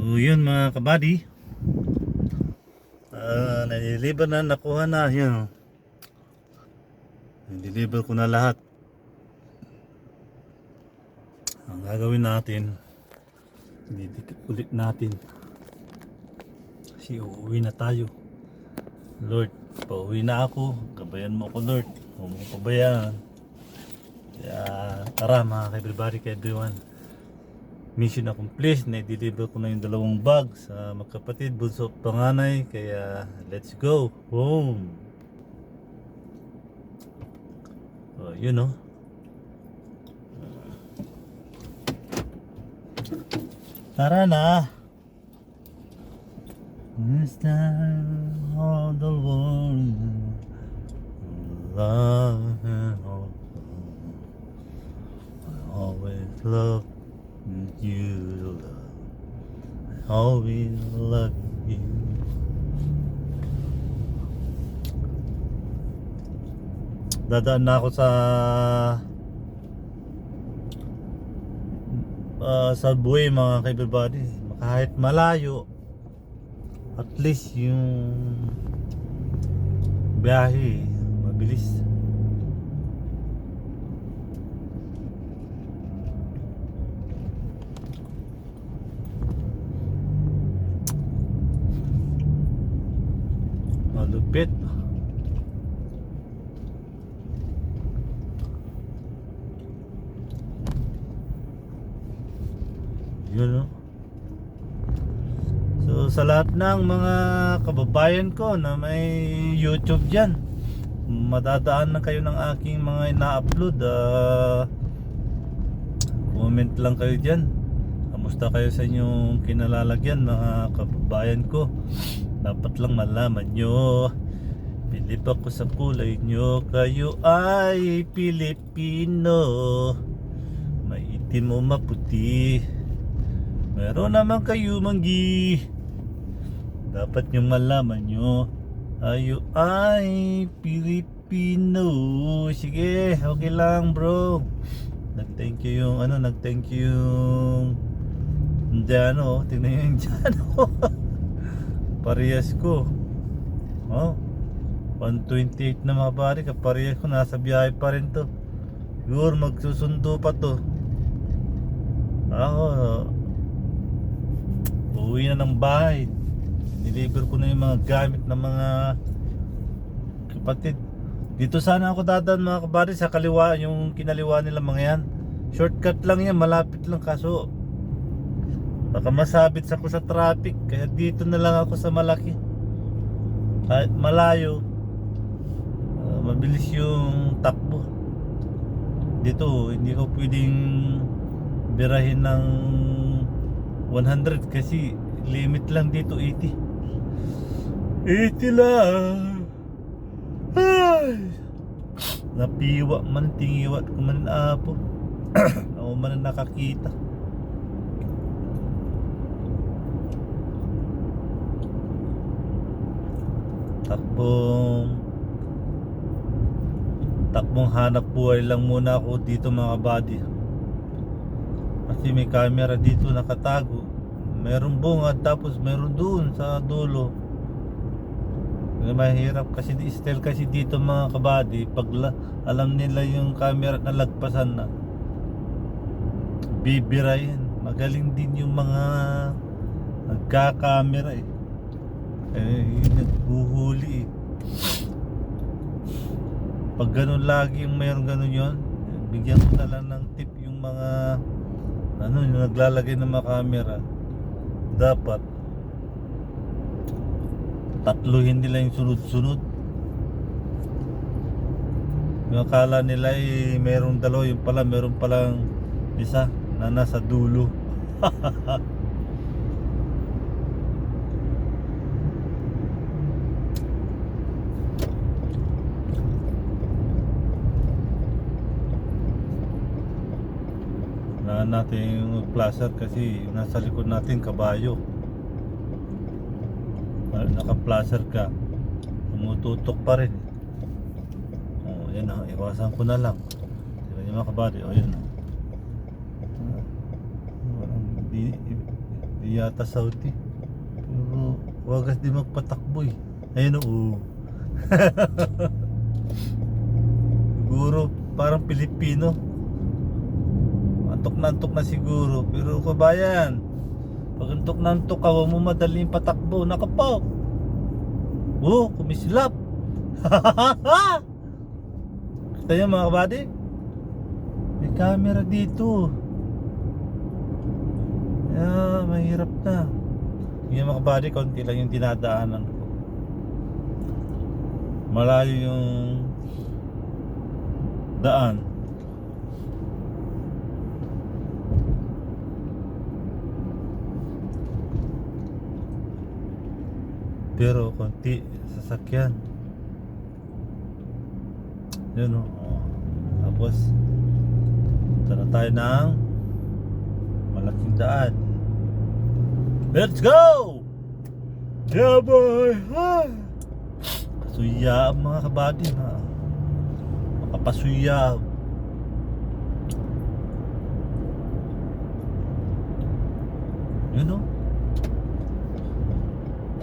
Yun mga kabady, na-deliver na, nakuha na yun. Na-deliver ko na lahat. Ang gagawin natin, didikit ulit natin kasi uuwi na tayo. Lord, pauwi na ako, gabayan mo ako Lord, huwag mo pabayaan. Kaya tara mga everybody, everyone, mission accomplished. Na-deliver ko na yung 2 bag sa magkapatid, bunso at panganay. Kaya let's go home. Yun o. Tara na. This time all the world, love and hope. I always love you, love. I always love you. Dadaan na ako sa buhay mga everybody. Kahit malayo, at least yung biyahe mabilis. Malupit. Yun no? So sa lahat ng mga kababayan ko na may YouTube dyan, madadaan na kayo ng aking mga ina-upload. Comment lang kayo dyan. Kamusta kayo sa inyong kinalalagyan mga kababayan ko? Dapat lang malaman nyo, bilib ako sa kulay nyo. Kayo ay Pilipino, maitim o maputi, meron naman kayo manggi. Dapat nyo malaman nyo, kayo ay Pilipino. Sige, okay lang bro. Nag-thank you yung nag-thank you yung Diano. Tingnan nyo yung Diano. Parehas ko. 128 na mga pare, kaparehas ko, nasa biyahe pa rin to. Siguro magsusundo pa to. Ako uwi na ng bahay. Deliver ko na yung mga gamit ng mga kapatid. Dito sana ako dadaan mga kabady, sa kaliwa, yung kinaliwa nila mga yan. Shortcut lang yan, malapit lang, kaso baka masabit ako sa traffic. Kaya dito na lang ako sa malaki. Kahit malayo, mabilis yung takbo. Dito hindi ko pwedeng birahin ng 100 kasi limit lang dito 80 lang. Ay, napiwa man, tingiwat ko man apo. Ako man nakakita. Takbong hanap buhay lang muna ako dito mga kabady. Kasi may camera dito nakatago. Merong bungad, tapos meron doon sa dulo. Mahirap kasi style kasi dito mga kabady. Pag alam nila yung camera na lagpasan na, bibira yan. Magaling din yung mga nagka-camera naghuhuli Pag ganun lagi yung mayroong ganun yon, bigyan ko na lang ng tip yung mga yung naglalagay ng mga camera. Dapat tatluhin nila yung sunod-sunod. Yung akala nila mayroong dalawa, yung pala mayroong palang isa na nasa dulo. Natin yung placer kasi nasa likod natin kabayo. Naka-placer ka, tumututok pa rin. Yan iwasan ko na lang. Diba yung mga kabady? Yan Di yata Saudi. Pero wagas di magpatakbo eh. Ayun oo. Siguro parang Pilipino. Antok na siguro. Pero kabayan, pag antok ka, huwag mo madaling patakbo. Nakapaw. Oh, kumislap. Kita niyo mga kabady? May camera dito. Mahirap na. Yung mga kabady, konti lang yung dinadaanan ko. Malayo yung daan. Pero konti sasakyan. Yun o. Tapos tara tayo ng malaking daan. Let's go! Yeah boy! Pasuya mga kabady ha. Makapasuya. Yun o.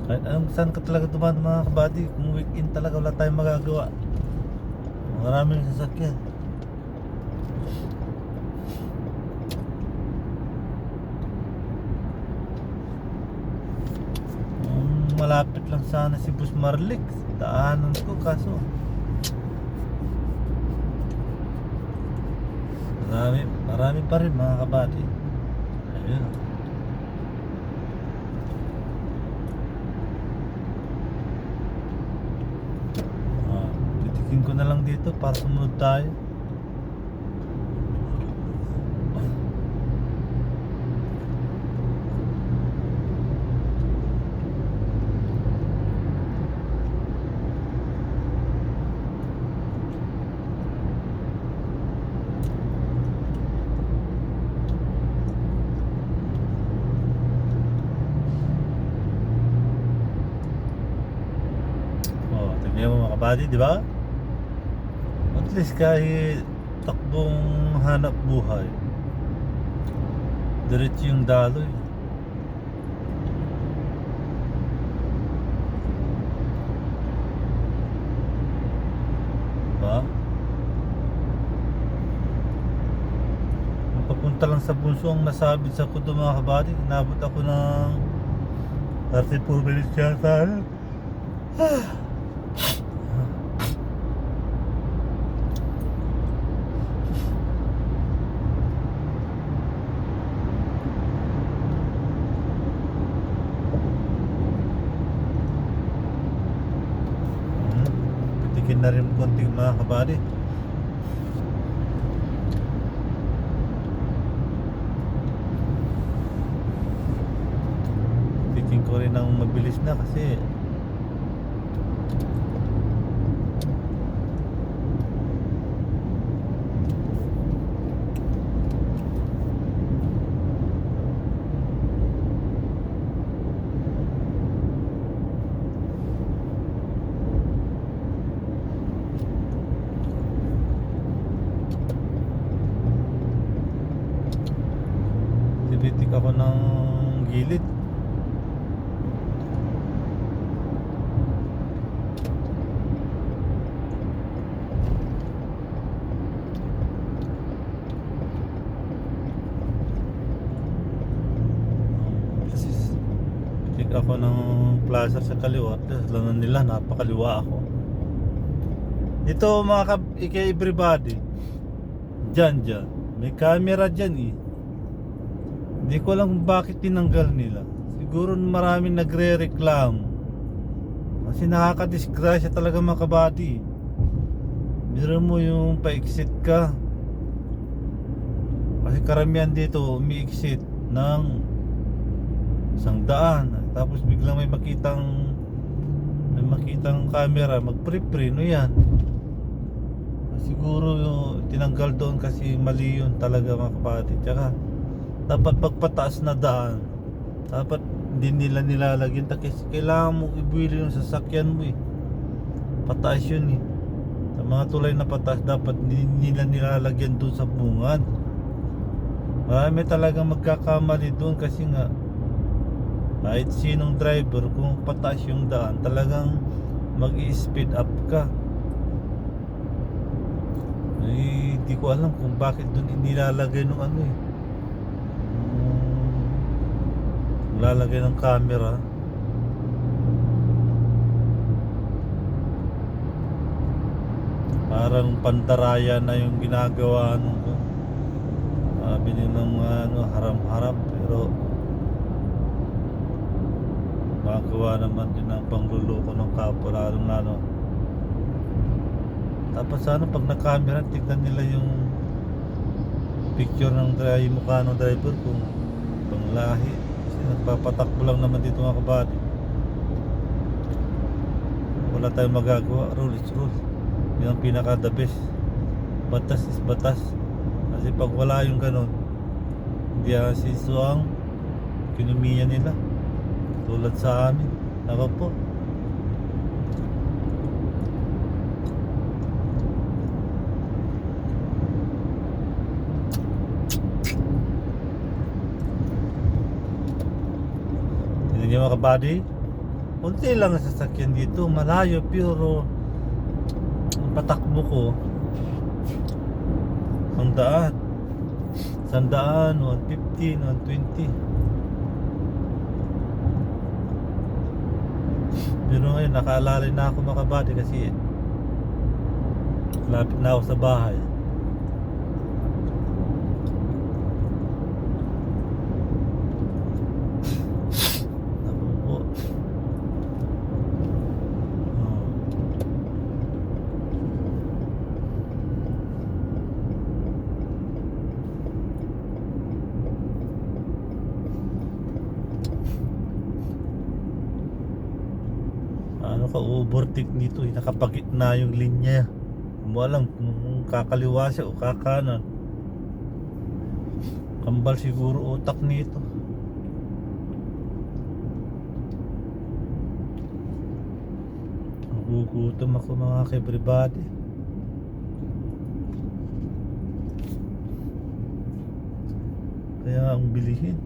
Kahit anong saan ka talaga dumaan mga kabady, kung weekend talaga wala tayong magagawa. Maraming sasakyan. Malapit lang sana si Bus Marlik. Daanan ko kaso marami pa rin mga kabady. Ayun. Titikin ko na lang dito para sumunod tayo. Tingnan mo mga kabady, di ba? At least kahit takbong hanap buhay, diretso yung daloy. Diba? Papunta lang sa Bunso ang nasabit sa kudo mga kabady. Inabot ako ng 34 minutes yata. Tikin na rin konting mga kabady. Tikin ko rin ng mabilis na kasi tinitik ako ng gilid. Titik ako ng plaza sa kaliwa. Lang nila, napakaliwa ako. Ito mga everybody, dyan may camera dyan eh. Hindi ko alam kung bakit tinanggal nila. Siguro maraming nagre-reklamo. Kasi nakakadisgrasya talaga mga kabady. Biro mo yung pa-exit ka. Kasi karamihan dito umi-exit ng 100. Tapos biglang may makitang camera, magpre-preno yan. Siguro yung tinanggal doon kasi mali yun talaga mga kabady. Tsaka dapat pagpataas na daan, dapat hindi nila nilalagyan kasi kailangan mo ibuwili yung sasakyan mo eh. Pataas yun eh. Sa mga tulay na pataas dapat hindi nila nilalagyan doon sa bungad. Marami talagang magkakamali doon kasi nga Kahit sinong driver, kung pataas yung daan, talagang mag-i-speed up ka. Eh, di ko alam kung bakit doon inilalagay ng ano eh. Lalagay ng camera. Parang pandaraya na yung ginagawa nung sabi nilang ano, haram-haram, pero magawa naman din ang pangluloko ng kapwa, lalong lalo. Tapos sana pag na-camera, tignan nila yung picture ng mukha ng driver kung panglahi. Kasi nagpapatakbo lang naman dito mga kabady. Wala tayong magagawa. Rule is rule. Yun ang pinaka the best. Batas is batas. Kasi pag wala yung ganun, hindi asiso ang kinumiya nila. Tulad sa amin. Nako po. Tignan niyo mga kabady, unti lang ang sasakyan dito, malayo, pero ang patakbo ko 100, 115, 120. Pero ngayon nakaalala na ako mga kabady kasi lapit na ako sa bahay. Ano ka overtake dito eh, nakapagitna yung linya. Hindi mo alam kung kakaliwa siya o kakanan. Kambal siguro utak nito. Nagugutom ako mga everybody. Kaya ang bilihin.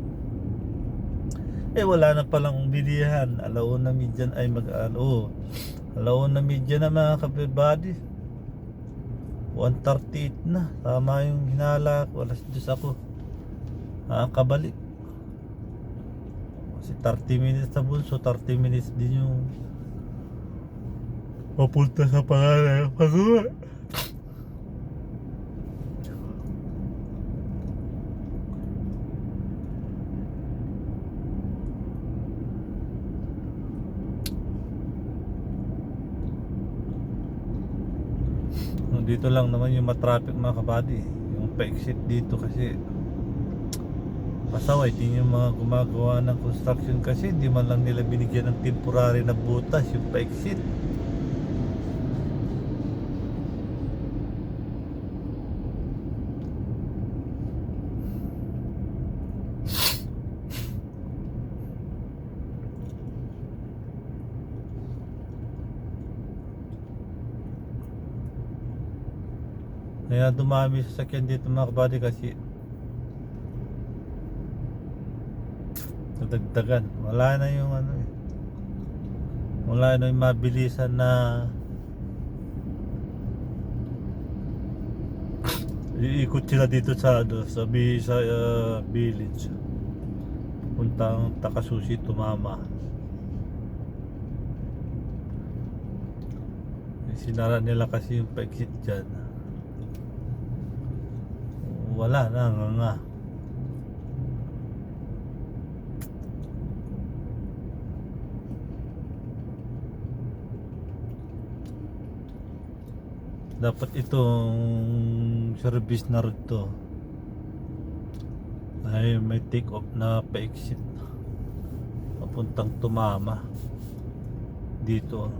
Eh wala na palang bilihan. Alauna midyan ay alauna midyan na mga everybody. 1:38 na. Tama yung hinala ko. Alas 2 ako kabalik. Kasi 30 minutes sa bunso, 30 minutes din yung papunta sa pangalan. Pagawa. Dito lang naman yung matraffic mga kabady, yung pa-exit dito kasi pasaway din yung mga gumagawa ng construction kasi hindi man lang nila binigyan ng temporary na butas yung pa-exit. Kaya dumami sa sasakyan dito mga kabady kasi nadagdagan. Wala na yung ano eh. Wala na yung mabilisan na iikot sila dito sa village. Puntang Takasushi, Tumama. Sinara nila kasi yung pa-exit dyan. Wala na nga. Dapat itong service na road to ay may take off na pa-exit papuntang Tumama dito.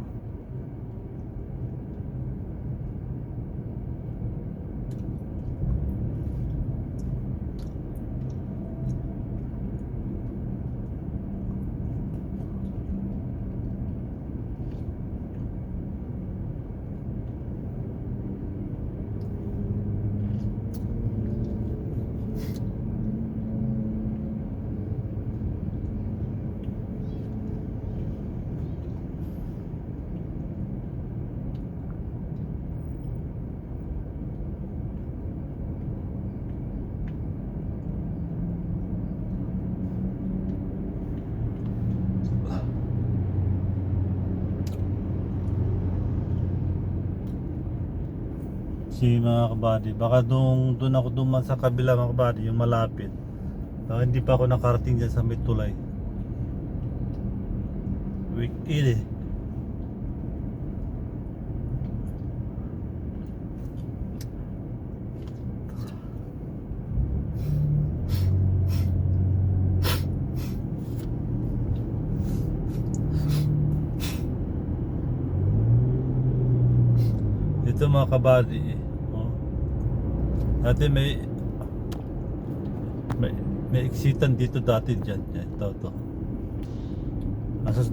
Kasi mga kabady, baka doon ako duman sa kabila mga kabady, yung malapit. Baka hindi pa ako nakarating dyan sa may tulay. Week 8 eh. Ito mga kabady eh. Oh. Dati may exitan dito dati dyan. Yan, ito.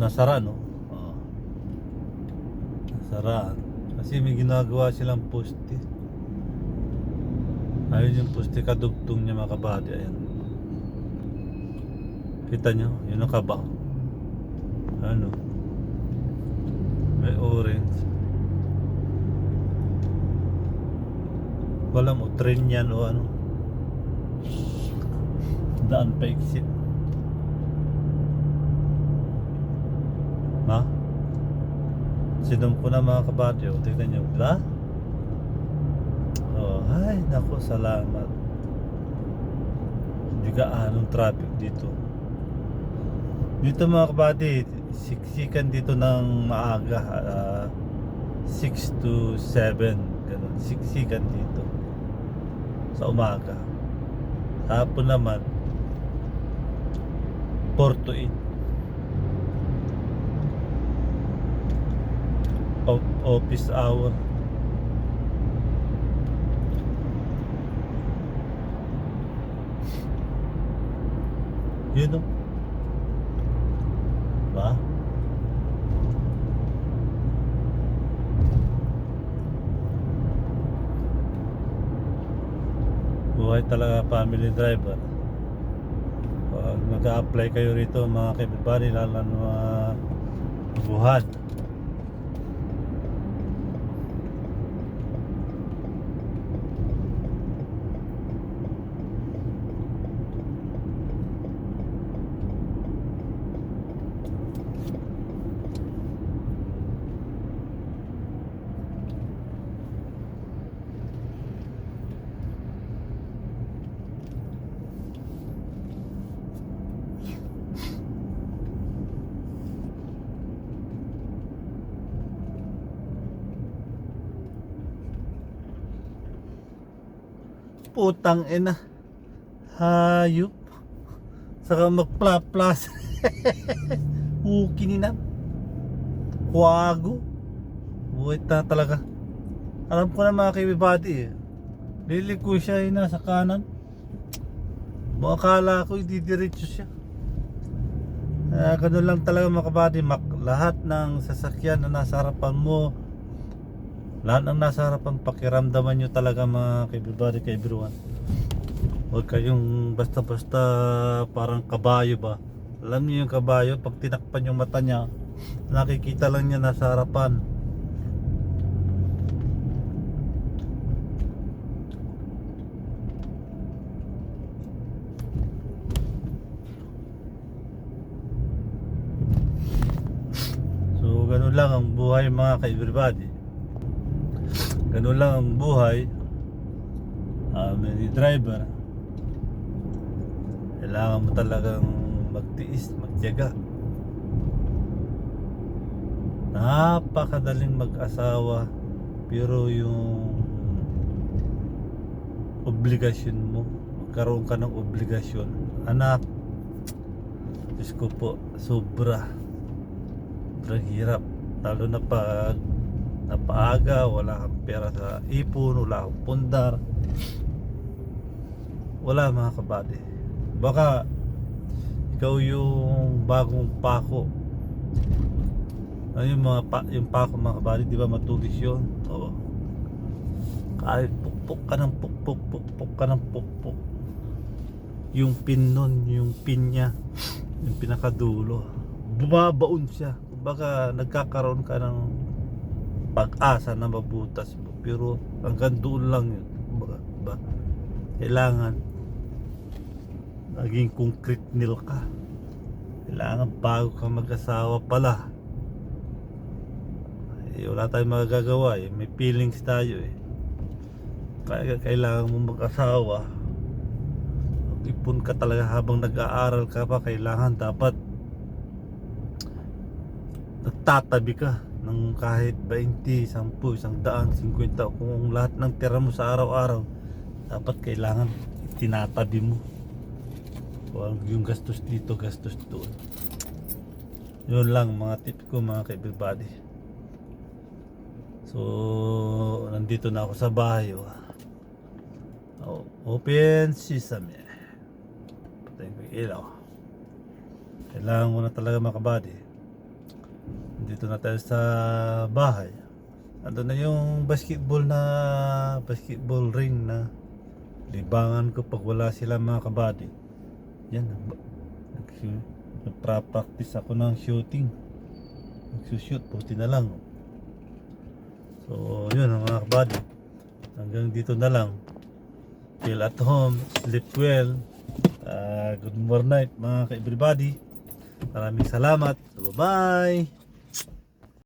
Nasara no? Oh. Nasaraan. Kasi may ginagawa silang poste. Ayun yung poste kadugtong niya mga kabady. Ayan. Kita nyo? Yun ang kaba. Ano? May orange. Wala mo, train yan o ano. Daan pa exit. Ha? Sinom ko na mga kabady. O, tignan nyo. Diba? Oh, ay, naku, salamat. Hindi ka anong traffic dito. Dito mga kabady, siksikan dito ng maaga. 6 to 7. Ganun. Siksikan dito. Sa umaga. Hapon naman 4 to 8. Office hour. Yun o. Ba? Buhay talaga family driver. Pag mag-a-apply kayo rito mga kaibigan, lalo na mga buhat. Putang ina. Hayop. Saka magpla-plas. Kininan. Kuwago. Buhay na talaga. Alam ko na mga kibibati eh. Liliko siya ay nasa kanan. Akala ko ididiretso siya. Ganun lang talaga mga kabady. Lahat ng sasakyan na nasa harapan mo, lahat ng nasa harapan, pakiramdaman nyo talaga mga kaibigan, kaibiruan. Huwag kayong basta-basta parang kabayo ba. Alam niyo yung kabayo, pag tinakpan yung mata niya, nakikita lang niya nasa harapan. So ganun lang ang buhay mga kaibigan. Ganun lang ang buhay. May driver. Kailangan mo talagang magtiis, magtiyaga. Napakadaling mag-asawa, pero yung obligasyon mo, magkaroon ka ng obligasyon, anak, Diyos ko po, sobrang hirap. Lalo na pag napaaga, wala kang pera sa ipon, wala kang pundar, wala mga kabady. Baka ikaw yung bagong pako. Yung yung pako mga kabady, di ba matulis yun? Oo. Kahit pukpuk ka ng pukpuk ka ng pukpuk, yung pin nun, yung pin niya, yung pinakadulo, bumabaon siya. Baka nagkakaroon ka ng pag-asa na mabutas mo, pero hanggang doon lang yun. Kailangan naging concrete nail ka. Kailangan bago ka mag-asawa pala. Wala tayong magagawa eh. May feelings tayo eh. Kaya kailangan mo mag-asawa. Ipon ka talaga habang nag-aaral ka pa. Kailangan dapat nagtatabi ka ng kahit 20, 10, 100, 50. Kung lahat ng tira mo sa araw-araw, dapat kailangan tinatabi mo. Huwag yung gastos dito, gastos doon. Yun lang mga tip ko mga ka-everybody. So nandito na ako sa bahay. Open sesame. Patayin ko yung ilaw. Kailangan ko na talaga mga kabady. Dito na tayo sa bahay. Ando na yung basketball ring na libangan ko pag wala sila mga kabady. Yan, nagpa-practice ako ng shooting. Nagsushoot, puti na lang. So yun mga kabady, hanggang dito na lang. Feel at home, sleep well. Good morning night mga ka-everybody. Maraming salamat. Bye bye.